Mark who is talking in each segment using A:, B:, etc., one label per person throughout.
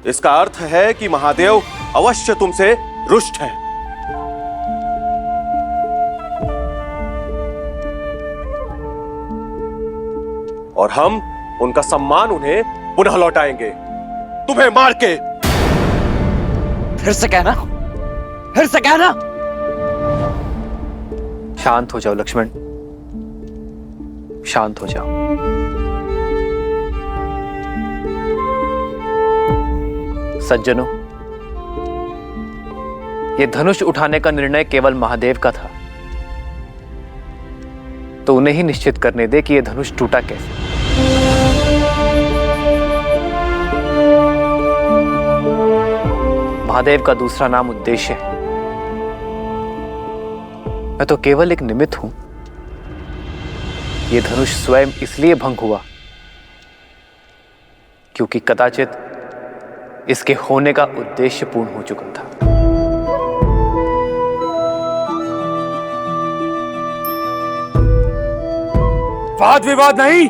A: इसका अर्थ है कि महादेव अवश्य तुमसे रुष्ट हैं। और हम उनका सम्मान उन्हें पुनः लौटाएंगे, तुम्हें मार के।
B: फिर से कहना, फिर से कहना। शांत हो जाओ लक्ष्मण, शांत हो जाओ। सज्जनों, यह धनुष उठाने का निर्णय केवल महादेव का था, तो उन्हें ही निश्चित करने दे कि यह धनुष टूटा कैसे। महादेव का दूसरा नाम उद्देश्य है। मैं तो केवल एक निमित्त हूं। यह धनुष स्वयं इसलिए भंग हुआ क्योंकि कदाचित इसके होने का उद्देश्य पूर्ण हो चुका था।
C: वाद विवाद नहीं,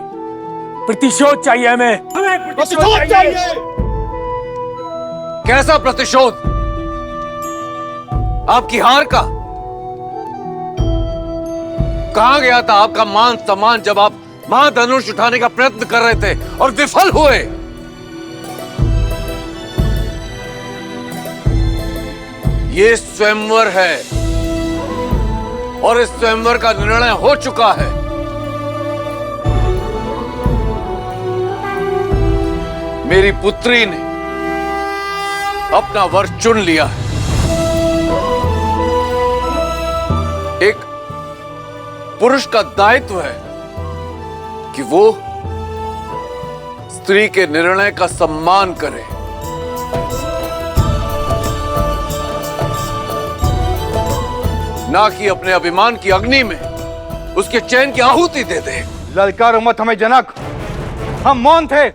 C: प्रतिशोध चाहिए हमें।
D: प्रतिशोध चाहिए।
B: कैसा प्रतिशोध? आपकी हार का? कहां गया था आपका मान सम्मान जब आप महाधनुष उठाने का प्रयत्न कर रहे थे और विफल हुए? ये स्वयंवर है और इस स्वयंवर का निर्णय हो चुका है। मेरी पुत्री ने अपना वर चुन लिया है। एक पुरुष का दायित्व है कि वो स्त्री के निर्णय का सम्मान करे। ना कि अपने अभिमान की अग्नि में उसके चैन की आहुति दे दे।
D: ललकारो मत हमें जनक, हम मौन थे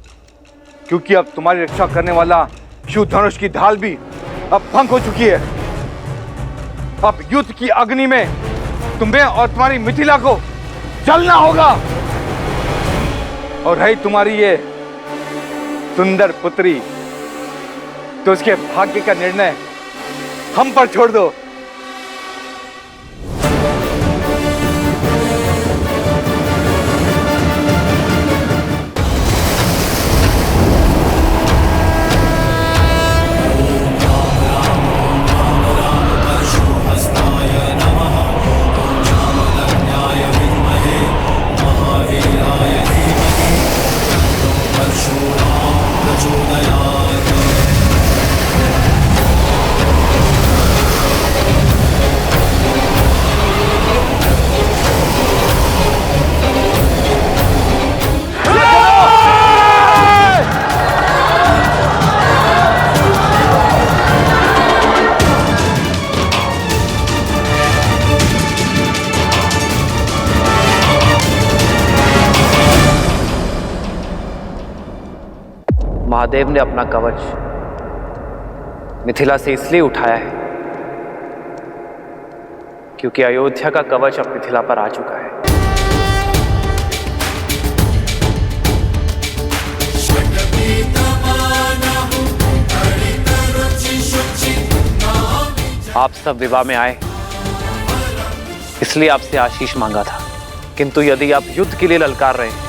D: क्योंकि अब तुम्हारी रक्षा करने वाला शिव धनुष की ढाल भी अब भंग हो चुकी है। अब युद्ध की अग्नि में तुम्हें और तुम्हारी मिथिला को जलना होगा। और है तुम्हारी ये सुंदर पुत्री, तो उसके भाग्य का निर्णय हम पर छोड़ दो।
B: महादेव ने अपना कवच मिथिला से इसलिए उठाया है क्योंकि अयोध्या का कवच अब मिथिला पर आ चुका है। आप सब विवाह में आए इसलिए आपसे आशीष मांगा था, किंतु यदि आप युद्ध के लिए ललकार रहे हैं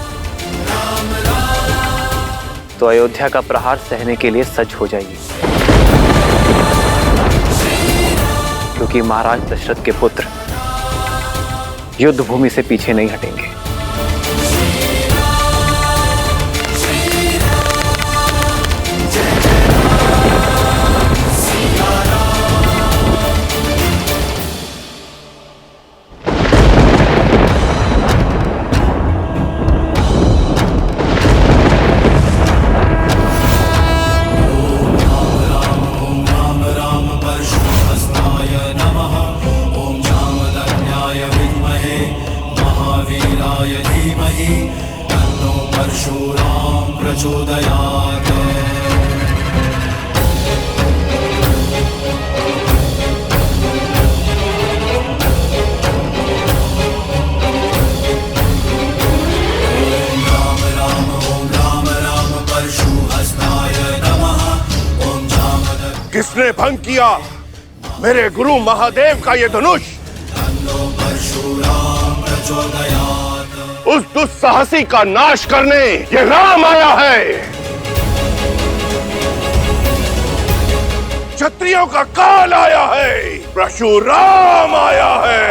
B: तो अयोध्या का प्रहार सहने के लिए सज्ज हो जाइए, क्योंकि महाराज दशरथ के पुत्र युद्ध भूमि से पीछे नहीं हटेंगे।
E: विद्महे महावीराय किसने भंग किया मेरे गुरु महादेव का ये धनुष? उस दुस्साहसी का नाश करने ये राम आया है। क्षत्रियों का काल आया है, परशुराम आया है।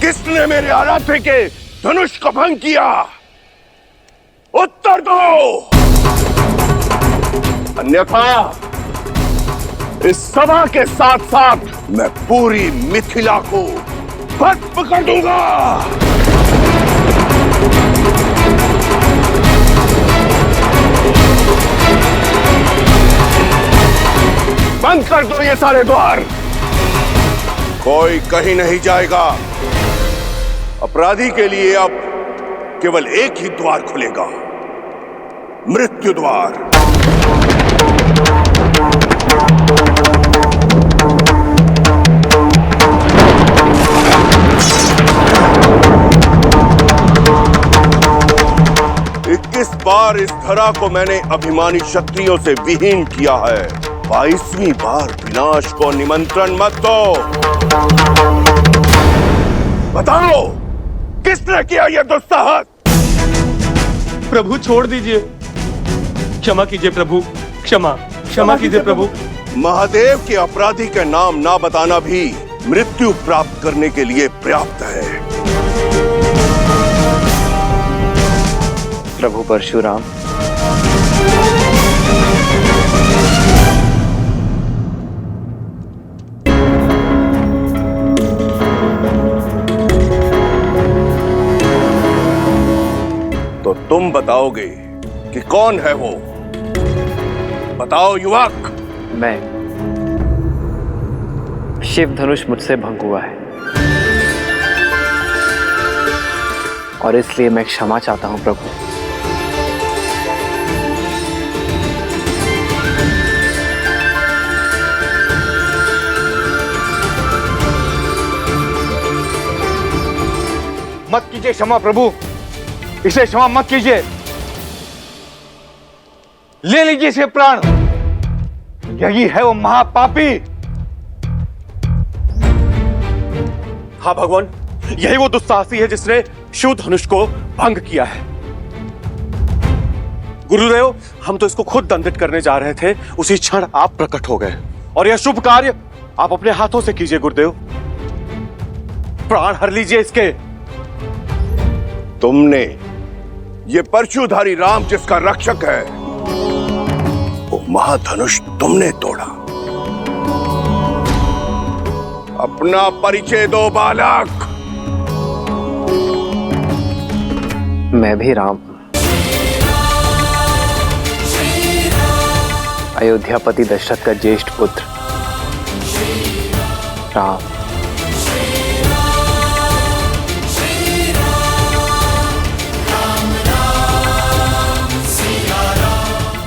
E: किसने मेरे आराध्य के धनुष को भंग किया? उत्तर दो, अन्यथा इस सभा के साथ साथ मैं पूरी मिथिला को भस्म कर दूंगा। बंद कर दो ये सारे द्वार, कोई कहीं नहीं जाएगा। अपराधी के लिए अब केवल एक ही द्वार खुलेगा, मृत्यु द्वार। इक्कीस बार इस धरा को मैंने अभिमानी क्षत्रियों से विहीन किया है, 22वीं बार विनाश को निमंत्रण मत दो। बताओ किसने किया यह दुस्साहस?
C: प्रभु छोड़ दीजिए, क्षमा कीजिए प्रभु, क्षमा कीजिए प्रभु।
E: महादेव के अपराधी के नाम ना बताना भी मृत्यु प्राप्त करने के लिए पर्याप्त है।
F: प्रभु परशुराम,
E: तो तुम बताओगे कि कौन है वो? बताओ युवक।
F: मैं शिव धनुष मुझसे भंग हुआ है और इसलिए मैं क्षमा चाहता हूं प्रभु।
D: मत कीजिए क्षमा प्रभु, इसे क्षमा मत कीजिए। ले लीजिए इसे प्राण, यही है वो महापापी।
A: हाँ भगवान, यही वो दुस्साहसी है जिसने शिव धनुष को भंग किया है। गुरुदेव, हम तो इसको खुद दंडित करने जा रहे थे, उसी क्षण आप प्रकट हो गए और यह शुभ कार्य आप अपने हाथों से कीजिए गुरुदेव। प्राण हर लीजिए इसके।
E: तुमने ये परशुधारी राम जिसका रक्षक है, वो महाधनुष तुमने तोड़ा। अपना परिचय दो बालक।
F: मैं भी राम, अयोध्यापति दशरथ का ज्येष्ठ पुत्र राम।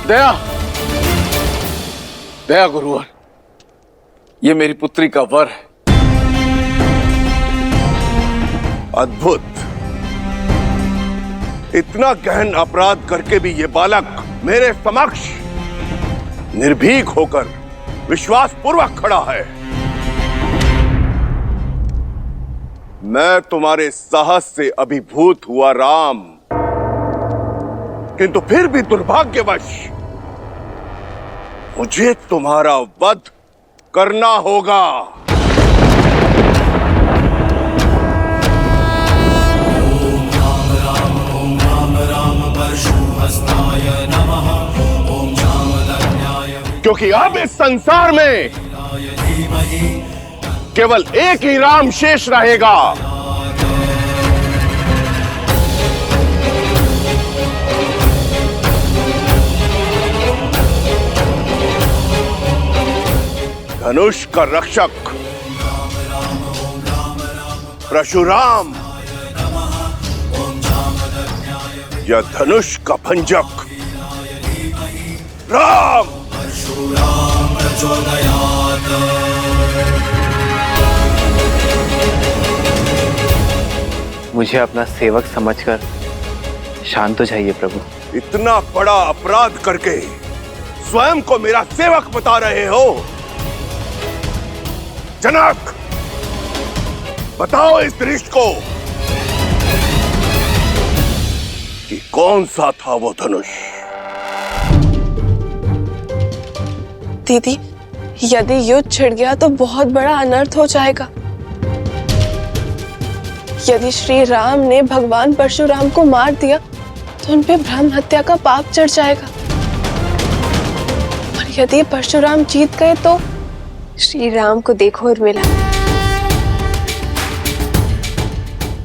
B: दया, दया गुरुवर, ये मेरी पुत्री का वर है।
E: अद्भुत, इतना गहन अपराध करके भी ये बालक मेरे समक्ष निर्भीक होकर विश्वास पूर्वक खड़ा है। मैं तुम्हारे साहस से अभिभूत हुआ राम, किंतु फिर भी दुर्भाग्यवश मुझे तुम्हारा वध करना होगा। क्योंकि अब इस संसार में केवल एक ही राम शेष रहेगा। धनुष का रक्षक परशुराम या धनुष का भंजक राम।
F: मुझे अपना सेवक समझकर शांत हो जाइए प्रभु।
E: इतना बड़ा अपराध करके स्वयं को मेरा सेवक बता रहे हो? जनक, बताओ इस दृष्ट को कि कौन सा था वो धनुष?
G: दीदी, यदि युद्ध छिड़ गया तो बहुत बड़ा अनर्थ हो जाएगा। यदि श्री राम ने भगवान परशुराम को मार दिया तो उन पे ब्रह्म हत्या का पाप चढ़ जाएगा, और यदि परशुराम जीत गए तो
H: श्री राम को देखो उर्मिला,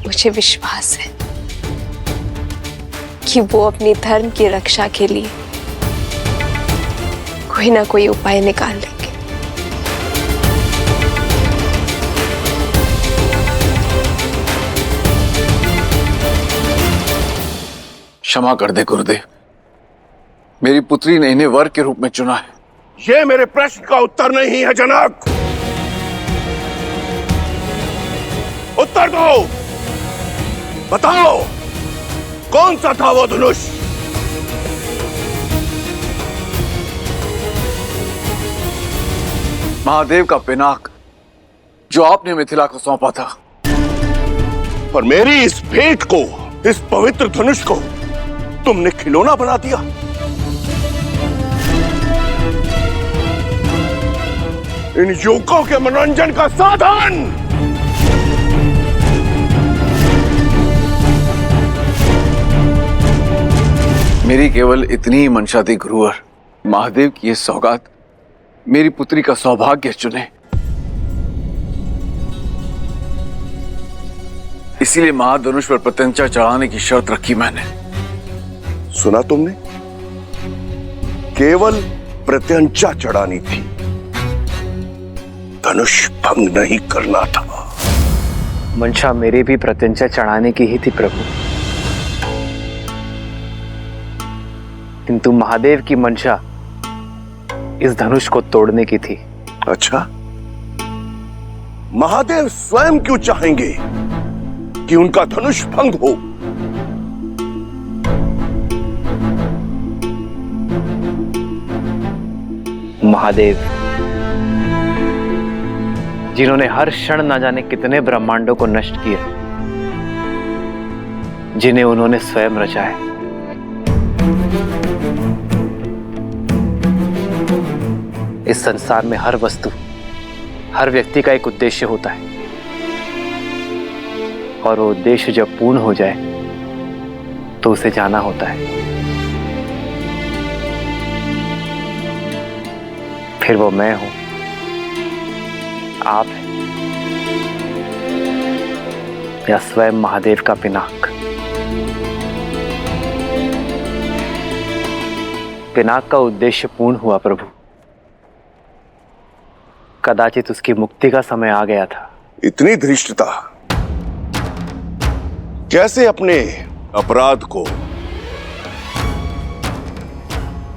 H: मुझे विश्वास है कि वो अपने धर्म की रक्षा के लिए कोई ना कोई उपाय निकाल लेंगे।
B: क्षमा कर दे गुरुदेव, मेरी पुत्री ने इन्हें वर के रूप में चुना है।
E: ये मेरे प्रश्न का उत्तर नहीं है जनक। उत्तर दो, बताओ कौन सा था वो धनुष?
B: महादेव का पिनाक, जो आपने मिथिला को सौंपा था।
E: पर मेरी इस भेंट को, इस पवित्र धनुष को तुमने खिलौना बना दिया। इन युवकों के मनोरंजन का साधन।
B: मेरी केवल इतनी ही मंशा थी गुरुवर, महादेव की ये सौगात मेरी पुत्री का सौभाग्य चुने। इसीलिए महाधनुष पर प्रत्यंचा चढ़ाने की शर्त रखी मैंने।
E: सुना तुमने? केवल प्रत्यंचा चढ़ानी थी, धनुष भंग नहीं करना था।
F: मंशा मेरी भी प्रत्यंचा चढ़ाने की ही थी प्रभु, किंतु महादेव की मंशा इस धनुष को तोड़ने की थी।
E: अच्छा, महादेव स्वयं क्यों चाहेंगे कि उनका धनुष भंग हो?
F: महादेव, जिन्होंने हर क्षण न जाने कितने ब्रह्मांडों को नष्ट किया, जिन्हें उन्होंने स्वयं रचा है। इस संसार में हर वस्तु, हर व्यक्ति का एक उद्देश्य होता है, और वो उद्देश्य जब पूर्ण हो जाए तो उसे जाना होता है। फिर वो मैं हूं, आप हैं, या स्वयं महादेव का पिनाक। पिनाक का उद्देश्य पूर्ण हुआ प्रभु। कदाचित उसकी मुक्ति का समय आ गया था।
E: इतनी धृष्टता! कैसे अपने अपराध को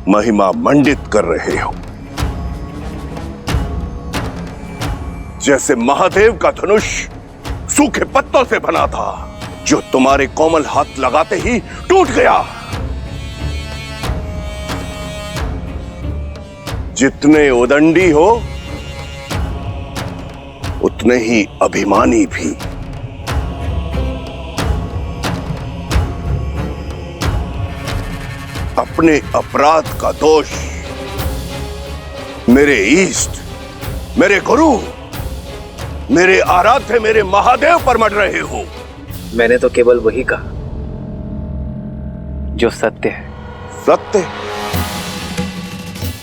E: महिमा मंडित कर रहे हो? जैसे महादेव का धनुष सूखे पत्तों से बना था, जो तुम्हारे कोमल हाथ लगाते ही टूट गया। जितने उदंडी हो उतने ही अभिमानी भी। अपने अपराध का दोष मेरे इष्ट, मेरे गुरु, मेरे आराध्य, मेरे महादेव पर मढ़ रहे हो।
F: मैंने तो केवल वही कहा जो सत्य है।
E: सत्य?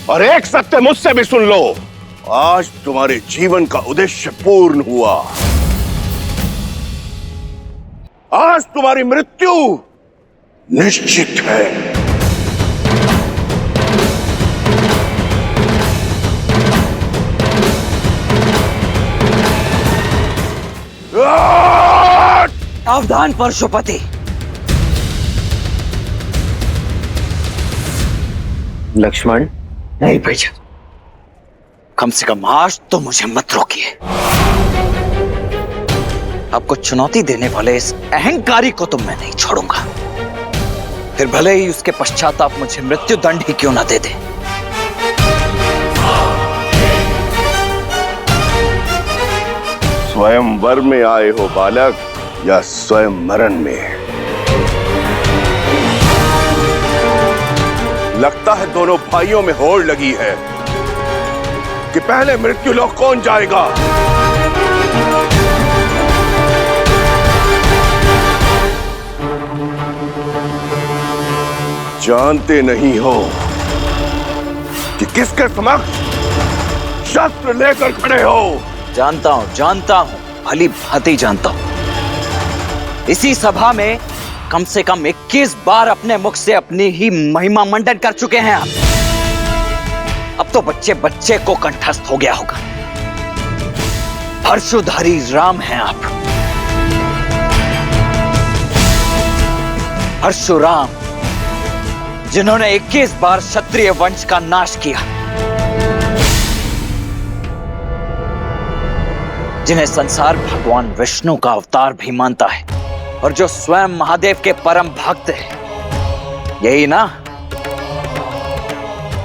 E: और एक सत्य मुझसे भी सुन लो। आज तुम्हारे जीवन का उद्देश्य पूर्ण हुआ। आज तुम्हारी मृत्यु निश्चित है।
I: सावधान परशुपति।
F: लक्ष्मण,
I: नहीं भैया, कम से कम आज तो मुझे मत रोकिए। आपको चुनौती देने वाले इस अहंकारी को तो मैं नहीं छोड़ूंगा, फिर भले ही उसके पश्चात आप मुझे मृत्यु दंड ही क्यों ना दे दे।
E: स्वयंवर में आए हो बालक या स्वयं मरण में? लगता है दोनों भाइयों में होड़ लगी है कि पहले मृत्यु लोक कौन जाएगा। जानते नहीं हो कि किसके समक्ष शस्त्र लेकर खड़े हो?
I: जानता हूं, भली भांति जानता हूं। इसी सभा में कम से कम 21 बार अपने मुख से अपनी ही महिमा मंडन कर चुके हैं आप। अब तो बच्चे बच्चे को कंठस्थ हो गया होगा। परशुधारी राम हैं आप, परशुराम, जिन्होंने 21 बार क्षत्रिय वंश का नाश किया, जिन्हें संसार भगवान विष्णु का अवतार भी मानता है और जो स्वयं महादेव के परम भक्त हैं। यही ना?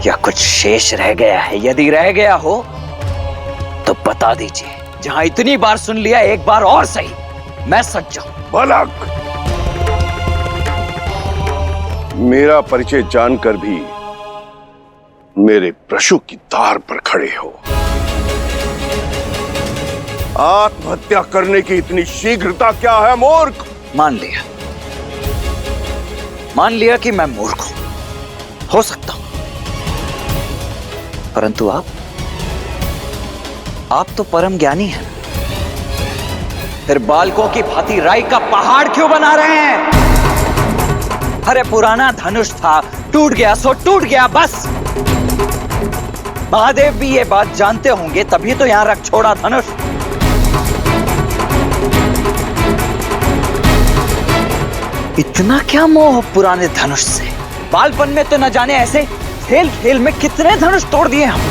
I: या कुछ शेष रह गया है? यदि रह गया हो तो बता दीजिए। जहां इतनी बार सुन लिया, एक बार और सही, मैं सच जाऊं।
E: बालक, मेरा परिचय जानकर भी मेरे प्रशु की तार पर खड़े हो। आत्महत्या करने की इतनी शीघ्रता क्या है मूर्ख?
I: मान लिया कि मैं मूर्ख हो सकता हूं, परंतु आप तो परम ज्ञानी हैं। फिर बालकों की भांति राई का पहाड़ क्यों बना रहे हैं? अरे पुराना धनुष था, टूट गया सो टूट गया, बस। महादेव भी ये बात जानते होंगे, तभी तो यहां रख छोड़ा धनुष। इतना क्या मोह पुराने धनुष से? बालपन में तो न जाने ऐसे खेल खेल में कितने धनुष तोड़ दिए हम।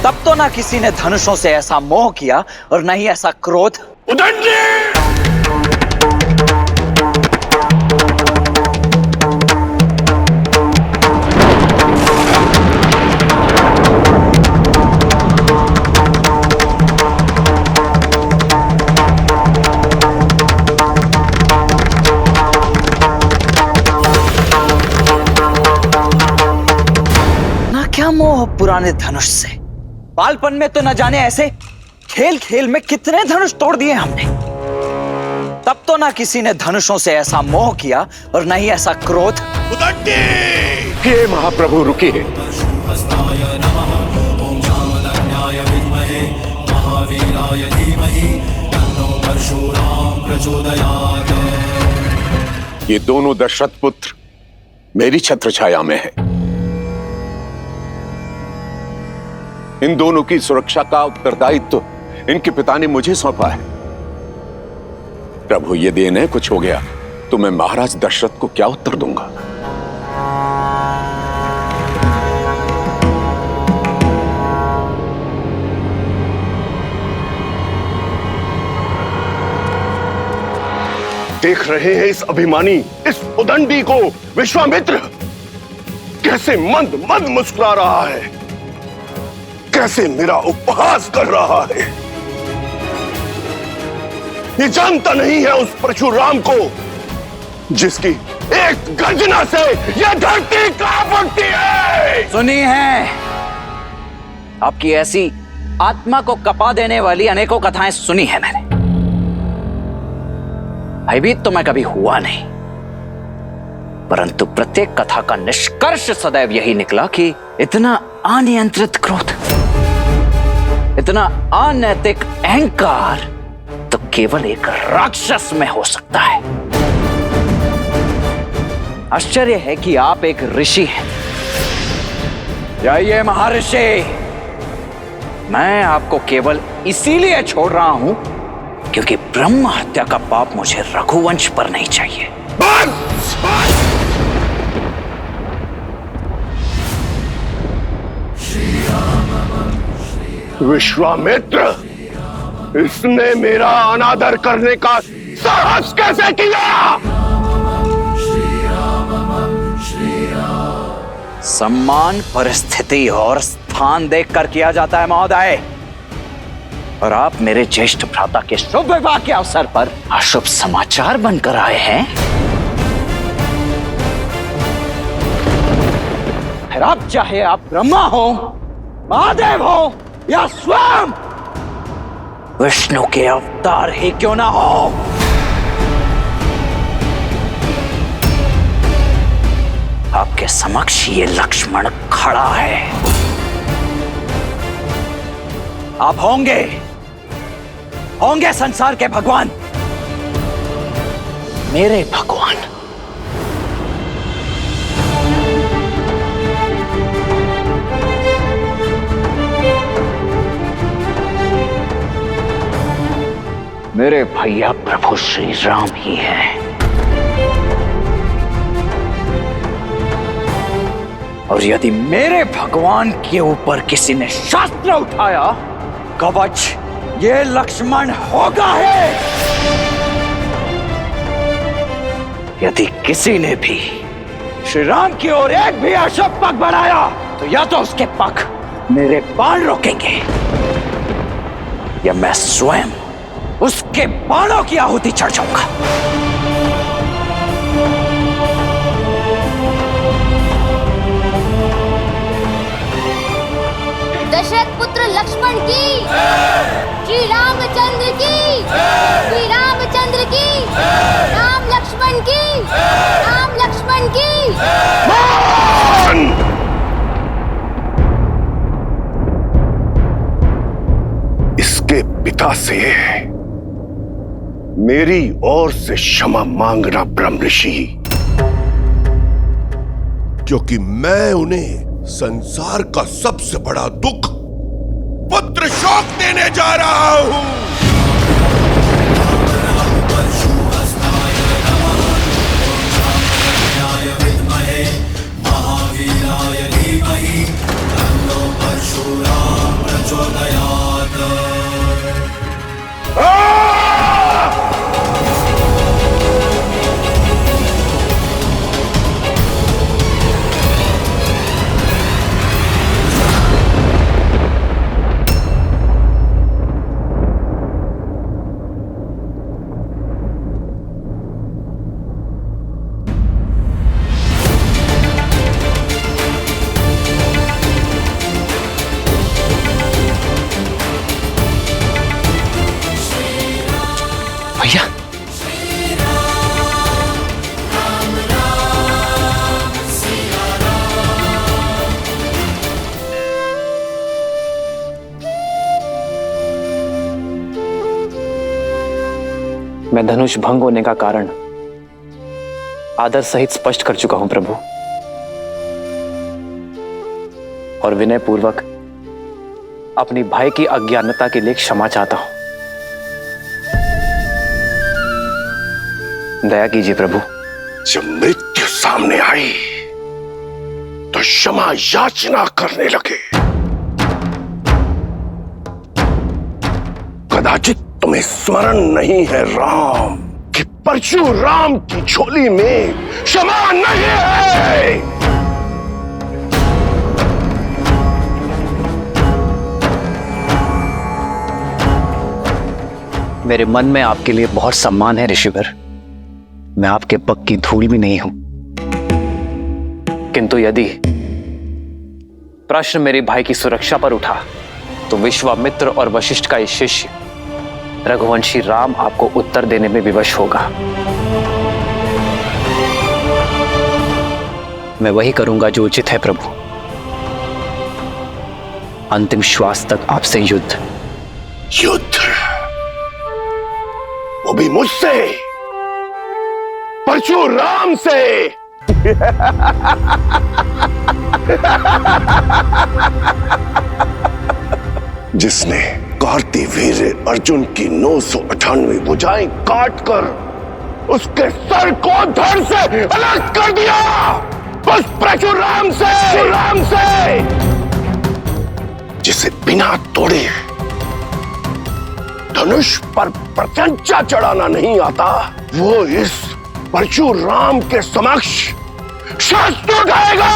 I: तब तो ना किसी ने धनुषों से ऐसा मोह किया और न ही ऐसा क्रोध।
E: उदंडी!
I: मोह पुराने धनुष से। बालपन में तो न जाने ऐसे खेल खेल में कितने धनुष तोड़ दिए हमने। तब तो ना किसी ने धनुषों से ऐसा मोह किया और न ही ऐसा क्रोध।
E: हे महाप्रभु, रुकिए। ये दोनों दशरथ पुत्र मेरी छत्र छाया में है। इन दोनों की सुरक्षा का उत्तरदायित्व इनके पिता ने मुझे सौंपा है। प्रभु, यदि इन्हें कुछ हो गया तो मैं महाराज दशरथ को क्या उत्तर दूंगा? देख रहे हैं इस अभिमानी, इस उदंडी को विश्वामित्र कैसे मंद मंद मुस्कुरा रहा है, कैसे मेरा उपहास कर रहा है। ये जानता नहीं है उस परशुराम को जिसकी एक गर्जना से यह धरती कांप उठती है।
I: सुनी है आपकी ऐसी आत्मा को कपा देने वाली अनेकों कथाएं सुनी है मैंने। भयभीत तो मैं कभी हुआ नहीं, परंतु प्रत्येक कथा का निष्कर्ष सदैव यही निकला कि इतना अनियंत्रित क्रोध, इतना अनैतिक अहंकार तो केवल एक राक्षस में हो सकता है। आश्चर्य है कि आप एक ऋषि हैं। जाइए महर्षि, मैं आपको केवल इसीलिए छोड़ रहा हूं क्योंकि ब्रह्म हत्या का पाप मुझे रघुवंश पर नहीं चाहिए।
E: विश्वामित्र, इसने मेरा अनादर करने का साहस कैसे किया?
I: सम्मान परिस्थिति और स्थान देखकर किया जाता है महोदय। और आप मेरे ज्येष्ठ भ्राता के शुभ विवाह के अवसर पर अशुभ समाचार बनकर आए हैं। फिर अब चाहे आप ब्रह्मा हो, महादेव हो या स्वयं विष्णु के अवतार ही क्यों ना हो, आपके समक्ष ये लक्ष्मण खड़ा है। आप होंगे संसार के भगवान, मेरे भगवान। मेरे भैया प्रभु श्री राम ही हैं। और यदि मेरे भगवान के ऊपर किसी ने शस्त्र उठाया, कवच ये लक्ष्मण होगा है। यदि किसी ने भी श्री राम की ओर एक भी अशुभ पग बढ़ाया, तो या तो उसके पग मेरे बाण रोकेंगे, या मैं स्वयं उसके बाणों की आहुति चढ़ जाऊंगा।
J: दशरथ पुत्र लक्ष्मण की, श्री रामचंद्र की, श्री रामचंद्र की, राम लक्ष्मण की, राम लक्ष्मण की।
E: इसके पिता से मेरी ओर से क्षमा मांगना ब्रह्म ऋषि, क्योंकि मैं उन्हें संसार का सबसे बड़ा दुख पुत्र शोक देने जा रहा हूं।
F: भैया, मैं धनुष भंग होने का कारण आदर सहित स्पष्ट कर चुका हूं प्रभु, और विनय पूर्वक अपनी भाई की अज्ञानता के लिए क्षमा चाहता हूं। दया कीजिए प्रभु।
E: जब मृत्यु सामने आई तो क्षमा याचना करने लगे। कदाचित तुम्हें स्मरण नहीं है राम, कि परशुराम की झोली में क्षमा नहीं है।
F: मेरे मन में आपके लिए बहुत सम्मान है ऋषिवर, मैं आपके पग की धूल भी नहीं हूं, किंतु यदि प्रश्न मेरे भाई की सुरक्षा पर उठा तो विश्वामित्र और वशिष्ठ का ये शिष्य रघुवंशी राम आपको उत्तर देने में विवश होगा। मैं वही करूंगा जो उचित है प्रभु। अंतिम श्वास तक आपसे युद्ध।
E: युद्ध? वो भी मुझसे, परशुराम से। जिसने कार्तिवीर्य अर्जुन की 998 भुजाएं काटकर उसके सर को धड़ से अलग कर दिया, उस परशुराम से, जिसे बिना तोड़े धनुष पर प्रत्यंचा चढ़ाना नहीं आता, वो इस परशुराम के समक्ष शस्त्र उठाएगा।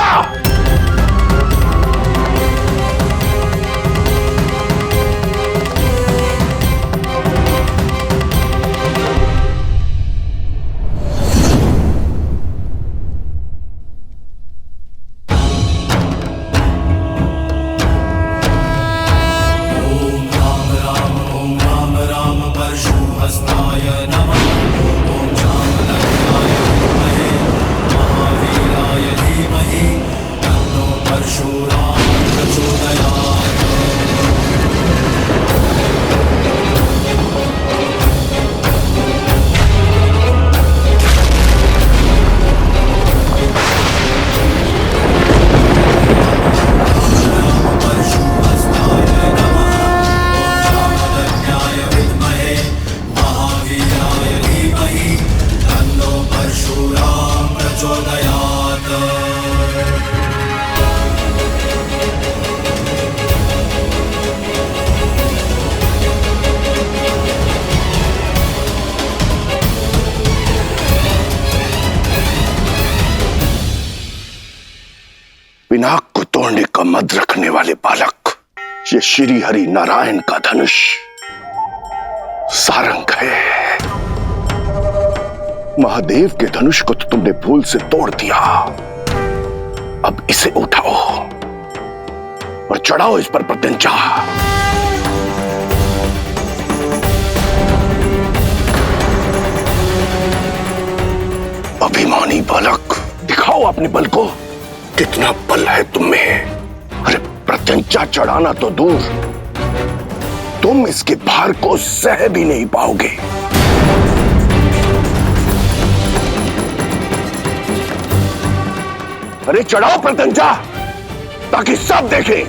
E: पिनाक को तोड़ने का मद रखने वाले बालक, ये श्री हरि नारायण का धनुष सारंग है। महादेव के धनुष को तो तुमने भूल से तोड़ दिया, अब इसे उठाओ और चढ़ाओ इस पर प्रत्यंचा। अभिमानी बालक, दिखाओ अपने बल को, कितना बल है तुम में। अरे प्रत्यंचा चढ़ाना तो दूर, तुम इसके भार को सह भी नहीं पाओगे। अरे चढ़ाओ प्रत्यंचा, ताकि सब देखें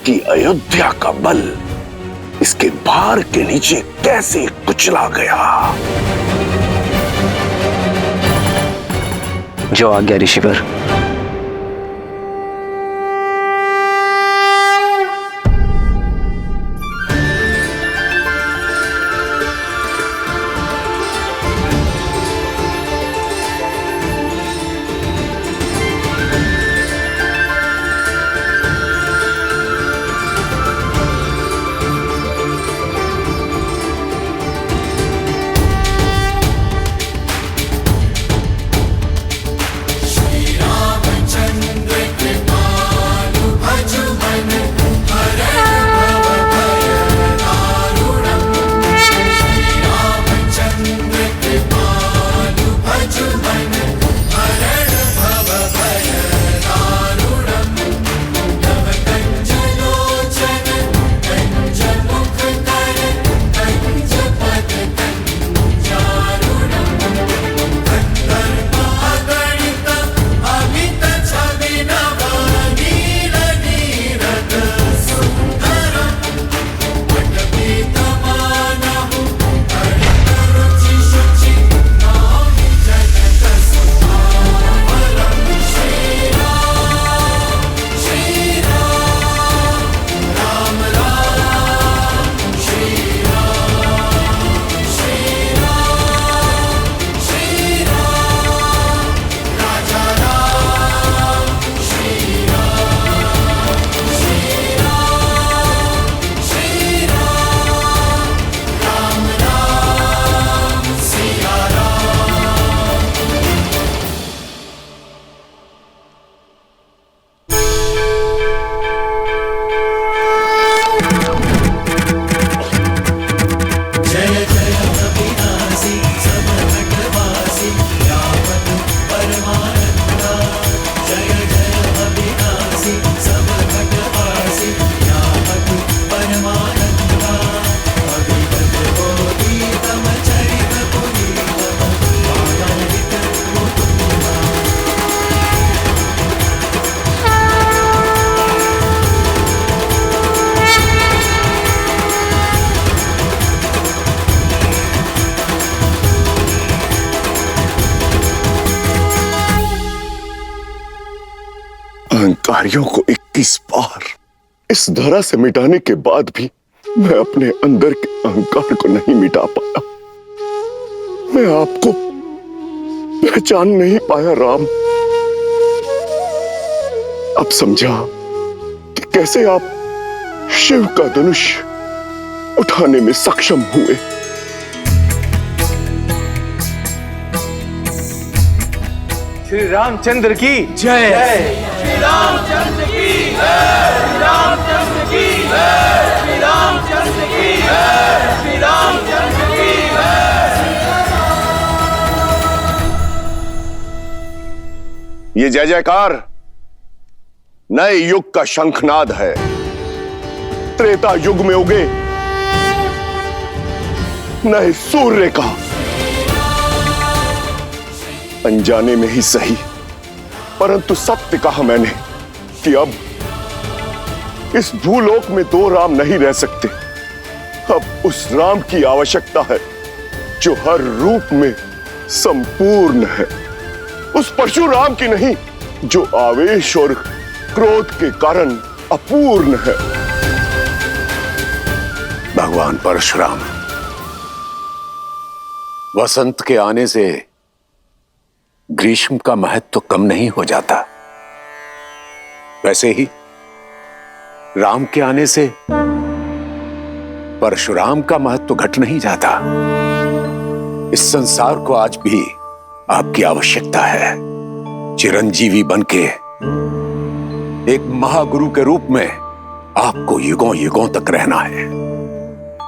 E: कि अयोध्या का बल इसके भार के नीचे कैसे कुचला गया।
F: जो आज्ञा ऋषिवर।
E: अहंकारियों को 21 बार इस धरा से मिटाने के बाद भी मैं अपने अंदर के अहंकार को नहीं मिटा पाया। मैं आपको पहचान नहीं पाया राम। अब समझा कि कैसे आप शिव का धनुष उठाने में सक्षम हुए।
D: श्री रामचंद्र की
C: जय।
D: श्री रामचंद्र की जय। श्री रामचंद्र की जय। श्री रामचंद्र की जय। श्री रामचंद्र की जय।
E: ये जय जयकार नए युग का शंखनाद है। त्रेता युग में उगे नए सूर्य का। अनजाने में ही सही, परंतु सत्य कहा मैंने कि अब इस भूलोक में दो राम नहीं रह सकते। अब उस राम की आवश्यकता है जो हर रूप में संपूर्ण है। उस परशुराम की नहीं जो आवेश और क्रोध के कारण अपूर्ण है।
K: भगवान परशुराम, वसंत के आने से ग्रीष्म का महत्व तो कम नहीं हो जाता, वैसे ही राम के आने से परशुराम का महत्व तो घट नहीं जाता। इस संसार को आज भी आपकी आवश्यकता है। चिरंजीवी बनके एक महागुरु के रूप में आपको युगों युगों तक रहना है।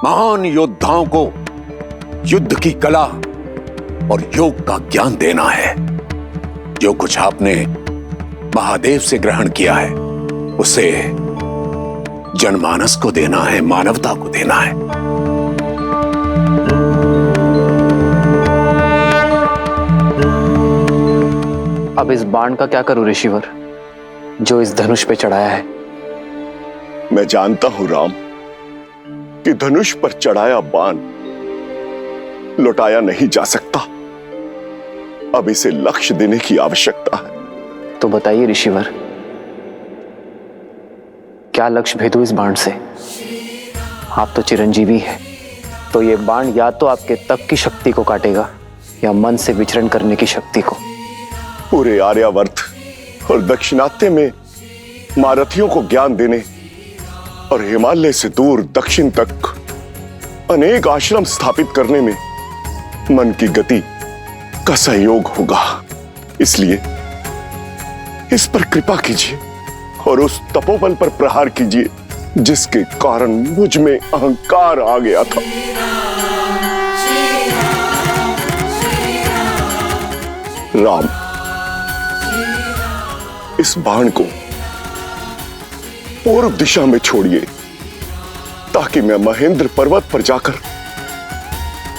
K: महान योद्धाओं को युद्ध की कला और योग का ज्ञान देना है। जो कुछ आपने महादेव से ग्रहण किया है उसे जनमानस को देना है, मानवता को देना है।
F: अब इस बाण का क्या करूं ऋषिवर, जो इस धनुष पे चढ़ाया है?
E: मैं जानता हूं राम कि धनुष पर चढ़ाया बाण लौटाया नहीं जा सकता। अब इसे लक्ष्य देने की आवश्यकता है।
F: तो बताइए ऋषिवर, क्या लक्ष्य भेदू इस बाण से? आप तो चिरंजीवी हैं, तो ये बाण या तो आपके तप की शक्ति को काटेगा या मन से विचरण करने की शक्ति को।
E: पूरे आर्यावर्त और दक्षिणात्य में महारथियों को ज्ञान देने और हिमालय से दूर दक्षिण तक अनेक आश्रम स्थापित करने में मन की गति का सहयोग होगा। इसलिए इस पर कृपा कीजिए और उस तपोबल पर प्रहार कीजिए जिसके कारण मुझ में अहंकार आ गया था। राम, इस बाण को पूर्व दिशा में छोड़िए ताकि मैं महेंद्र पर्वत पर जाकर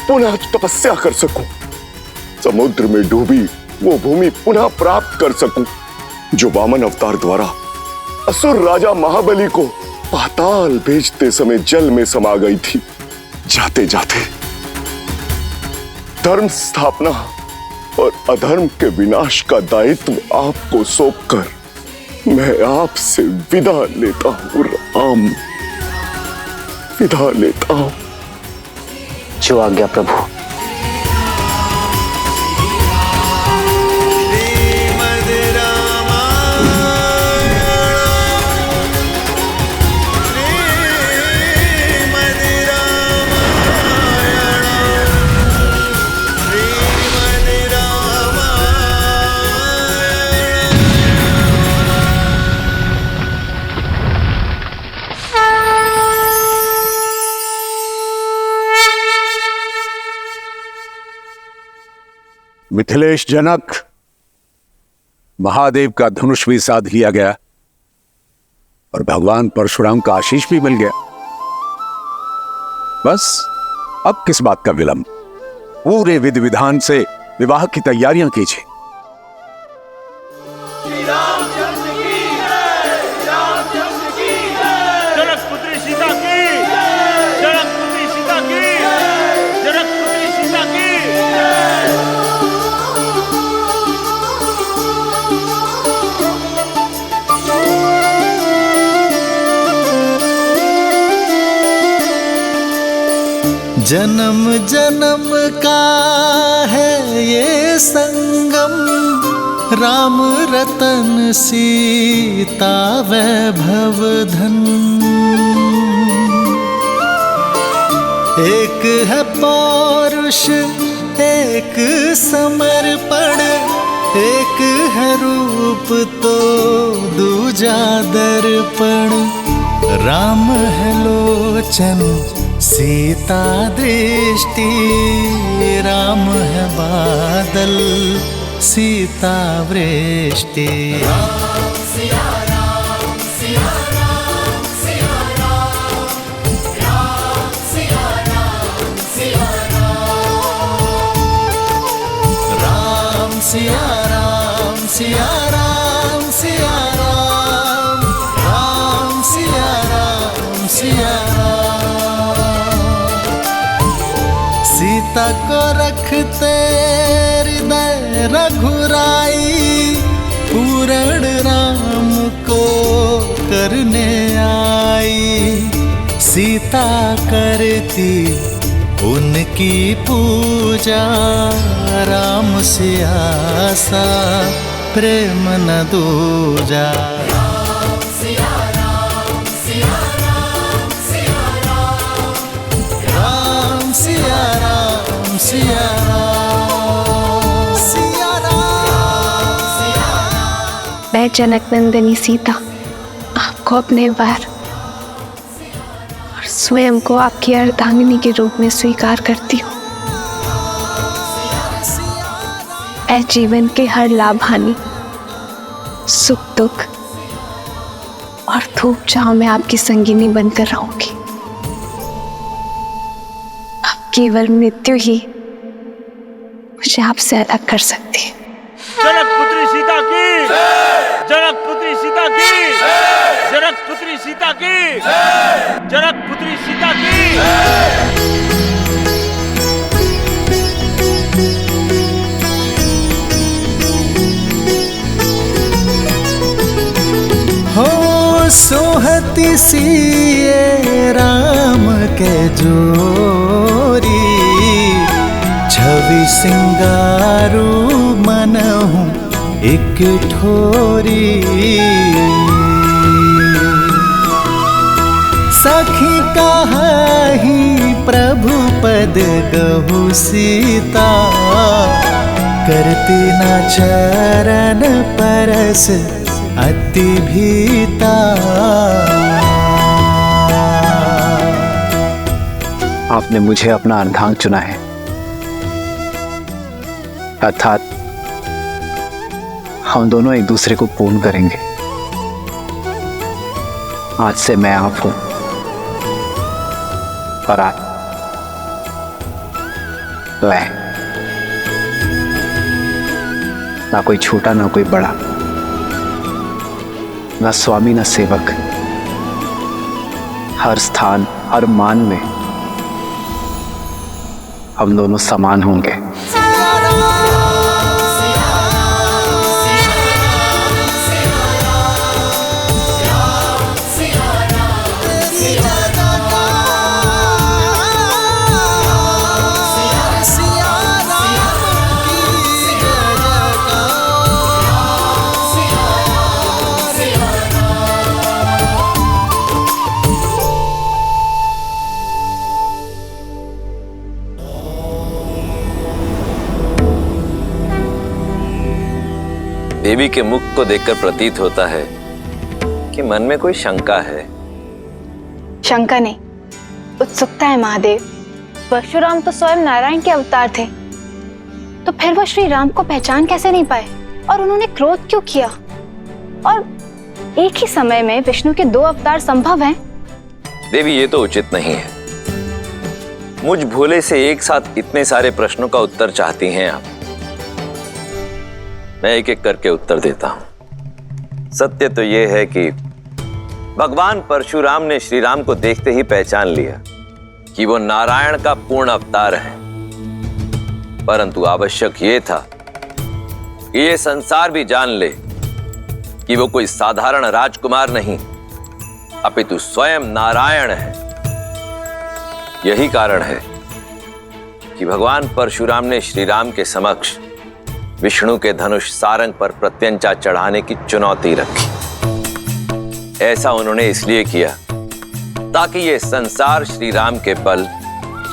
E: पुनः तपस्या कर सकूं। समुद्र में डूबी वो भूमि पुनः प्राप्त कर सकूं जो वामन अवतार द्वारा असुर राजा महाबली को पाताल भेजते समय जल में समा गई थी। जाते जाते धर्म स्थापना और अधर्म के विनाश का दायित्व आपको सौंपकर मैं आपसे विदा लेता हूं राम, विदा लेता हूं।
F: जो आज्ञा प्रभु।
K: मिथिलेश जनक, महादेव का धनुष भी साध लिया गया और भगवान परशुराम का आशीष भी मिल गया। बस अब किस बात का विलंब? पूरे विधि विधान से विवाह की तैयारियां कीजिए।
C: जनकपुत्री सीता की, जनकपुत्री सीता की, जनकपुत्री सीता की।
L: जन्म जन्म का है ये संगम, राम रतन सीता वैभव धन। एक है पौरुष एक समर्पण, एक है रूप तो दूजा दर्पण। राम है लोचन सीता दृष्टि, राम है बादल सीता वृष्टि। सिया राम सिया राम सिया राम, राम सिया राम सिया राम। सीता को रखते हृदय रघुराई, पूर्ण राम को करने आई। सीता करती उनकी पूजा, राम से आसा प्रेम न दूजा। राम सिया राम सिया राम सिया राम, राम सिया राम सिया राम सिया राम।
H: मैं जनक नंदिनी सीता आपको अपने वार स्वयं को आपकी अर्धांगिनी के रूप में स्वीकार करती हूँ। मैं जीवन के हर लाभ हानि, सुख दुख और धूप छांव में आपकी संगिनी बनकर रहूंगी। अब केवल मृत्यु ही मुझे आपसे अलग कर सकती है।
C: जनक पुत्री सीता की, जनक पुत्री सीता की, जनक पुत्री सीता की, जनक पुत्री सीता की।
L: हो सोहती सिए राम के जोरी, छवि सिंगारू मनहूँ एक ठोरी। सखी कहाही प्रभु पद कहु सीता, करती न चरण परस अति भीता।
F: आपने मुझे अपना अर्धांग चुना है, अर्थात हम दोनों एक दूसरे को पूर्ण करेंगे। आज से मैं आप हूं और आप मैं, ना कोई छोटा ना कोई बड़ा, ना स्वामी ना सेवक। हर स्थान हर मान में हम दोनों समान होंगे।
M: देवी के मुख को देखकर प्रतीत होता है कि मन में कोई शंका है।
J: शंका नहीं, उत्सुकता है महादेव। परशुराम तो स्वयं नारायण के अवतार थे, तो फिर वो श्री राम को पहचान कैसे नहीं पाए और उन्होंने क्रोध क्यों किया? और एक ही समय में विष्णु के 2 अवतार संभव हैं?
M: देवी ये तो उचित नहीं है। मुझ भोले से एक साथ इतने सारे प्रश्नों का उत्तर चाहती हैं आप। मैं एक एक करके उत्तर देता हूं। सत्य तो यह है कि भगवान परशुराम ने श्री राम को देखते ही पहचान लिया कि वो नारायण का पूर्ण अवतार है, परंतु आवश्यक ये था कि ये संसार भी जान ले कि वो कोई साधारण राजकुमार नहीं, अपितु स्वयं नारायण है। यही कारण है कि भगवान परशुराम ने श्री राम के समक्ष विष्णु के धनुष सारंग पर प्रत्यंचा चढ़ाने की चुनौती रखी। ऐसा उन्होंने इसलिए किया ताकि ये संसार श्री राम के बल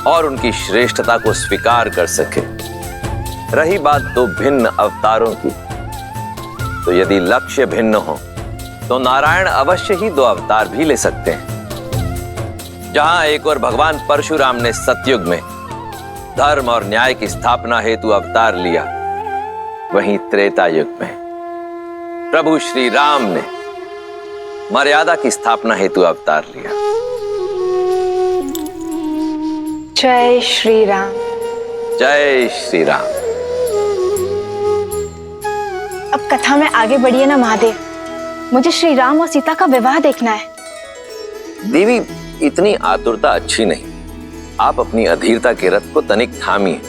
M: और उनकी श्रेष्ठता को स्वीकार कर सके। रही बात दो भिन्न अवतारों की, तो यदि लक्ष्य भिन्न हो तो नारायण अवश्य ही दो अवतार भी ले सकते हैं। जहां एक और भगवान परशुराम ने सतयुग में धर्म और न्याय की स्थापना हेतु अवतार लिया, वहीं त्रेता युग में प्रभु श्री राम ने मर्यादा की स्थापना हेतु अवतार लिया।
J: जय श्री राम।
M: जय श्री राम।
J: अब कथा में आगे बढ़िए ना महादेव, मुझे श्री राम और सीता का विवाह देखना है।
M: देवी, इतनी आतुरता अच्छी नहीं। आप अपनी अधीरता के रथ को तनिक थामिए।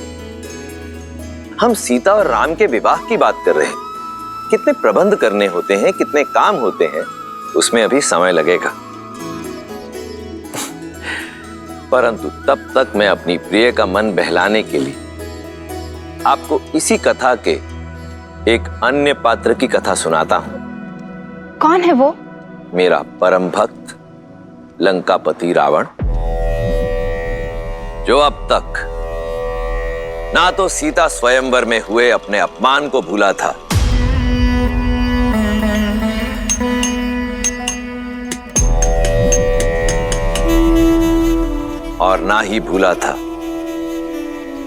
M: हम सीता और राम के विवाह की बात कर रहे हैं। कितने प्रबंध करने होते हैं, कितने काम होते हैं, उसमें अभी समय लगेगा। परंतु तब तक मैं अपनी प्रिय का मन बहलाने के लिए आपको इसी कथा के एक अन्य पात्र की कथा सुनाता हूं।
J: कौन है वो?
M: मेरा परम भक्त लंकापति रावण, जो अब तक ना तो सीता स्वयंवर में हुए अपने अपमान को भूला था, और ना ही भूला था